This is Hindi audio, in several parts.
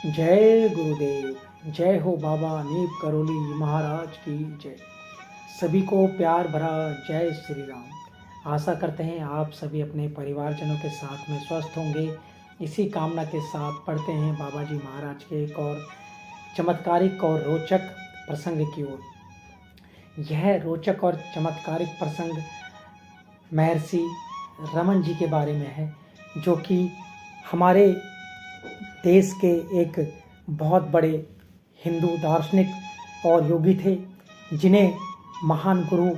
जय गुरुदेव। जय हो बाबा नीप करोली महाराज की जय। सभी को प्यार भरा जय श्री राम। आशा करते हैं आप सभी अपने परिवारजनों के साथ में स्वस्थ होंगे। इसी कामना के साथ पढ़ते हैं बाबा जी महाराज के एक और चमत्कारिक और रोचक प्रसंग की ओर। यह रोचक और चमत्कारिक प्रसंग महर्षि रमन जी के बारे में है, जो कि हमारे देश के एक बहुत बड़े हिंदू दार्शनिक और योगी थे, जिन्हें महान गुरु,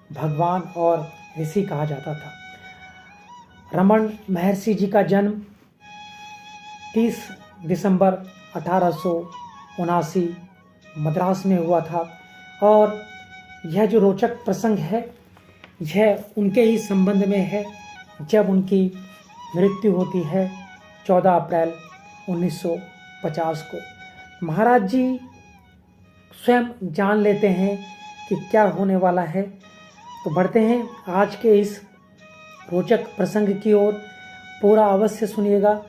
भगवान और ऋषि कहा जाता था। रमन महर्षि जी का जन्म 30 दिसंबर 1879 मद्रास में हुआ था। और यह जो रोचक प्रसंग है, यह उनके ही संबंध में है जब उनकी मृत्यु होती है 14 अप्रैल 1950 को। महाराज जी स्वयं जान लेते हैं कि क्या होने वाला है। तो बढ़ते हैं आज के इस रोचक प्रसंग की ओर। पूरा अवश्य सुनिएगा,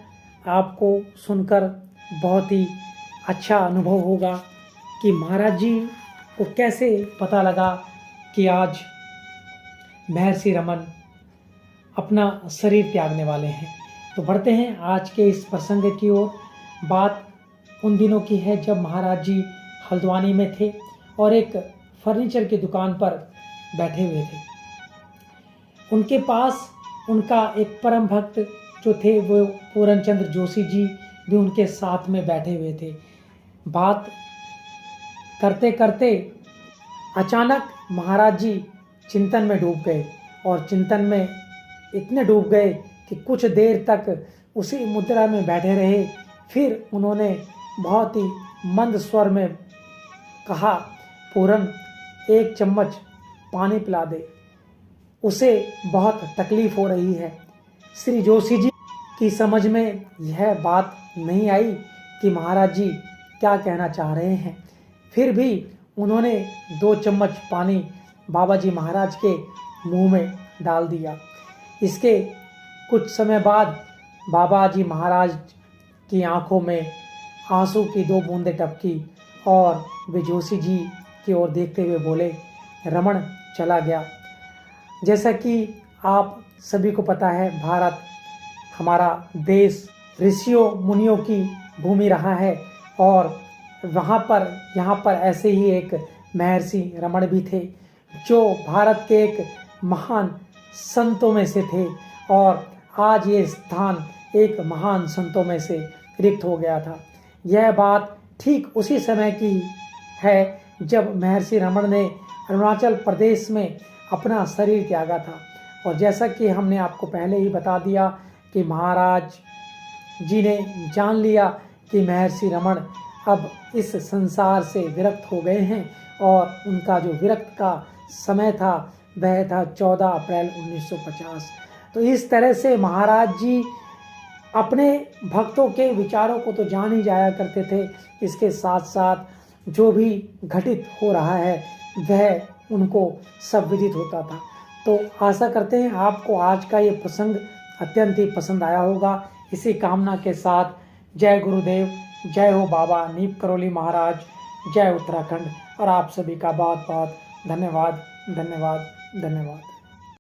आपको सुनकर बहुत ही अच्छा अनुभव होगा कि महाराज जी को कैसे पता लगा कि आज महर्षि रमन अपना शरीर त्यागने वाले हैं। तो बढ़ते हैं आज के इस प्रसंग की ओर। बात उन दिनों की है जब महाराज जी हल्द्वानी में थे और एक फर्नीचर की दुकान पर बैठे हुए थे। उनके पास उनका एक परम भक्त जो थे वो पूरनचंद्र जोशी जी भी उनके साथ में बैठे हुए थे। बात करते करते अचानक महाराज जी चिंतन में डूब गए और चिंतन में इतने डूब गए कि कुछ देर तक उसी मुद्रा में बैठे रहे। फिर उन्होंने बहुत ही मंद स्वर में कहा, पूरन एक चम्मच पानी पिला दे, उसे बहुत तकलीफ हो रही है। श्री जोशी जी की समझ में यह बात नहीं आई कि महाराज जी क्या कहना चाह रहे हैं। फिर भी उन्होंने 2 चम्मच पानी बाबा जी महाराज के मुंह में डाल दिया। इसके कुछ समय बाद बाबा जी महाराज की आंखों में आंसू की 2 बूंदें टपकी और वे जोशी जी की ओर देखते हुए बोले, रमन चला गया। जैसा कि आप सभी को पता है, भारत हमारा देश ऋषियों मुनियों की भूमि रहा है और यहाँ पर ऐसे ही एक महर्षि रमन भी थे, जो भारत के एक महान संतों में से थे। और आज ये स्थान एक महान संतों में से रिक्त हो गया था। यह बात ठीक उसी समय की है जब महर्षि रमन ने अरुणाचल प्रदेश में अपना शरीर त्यागा था। और जैसा कि हमने आपको पहले ही बता दिया कि महाराज जी ने जान लिया कि महर्षि रमन अब इस संसार से विरक्त हो गए हैं और उनका जो विरक्त का समय था वह था 14 अप्रैल 1950। तो इस तरह से महाराज जी अपने भक्तों के विचारों को तो जान ही जाया करते थे, इसके साथ साथ जो भी घटित हो रहा है वह उनको सब विदित होता था। तो आशा करते हैं आपको आज का ये प्रसंग अत्यंत ही पसंद आया होगा। इसी कामना के साथ जय गुरुदेव, जय हो बाबा नीप करोली महाराज, जय उत्तराखंड। और आप सभी का बहुत बहुत धन्यवाद धन्यवाद धन्यवाद।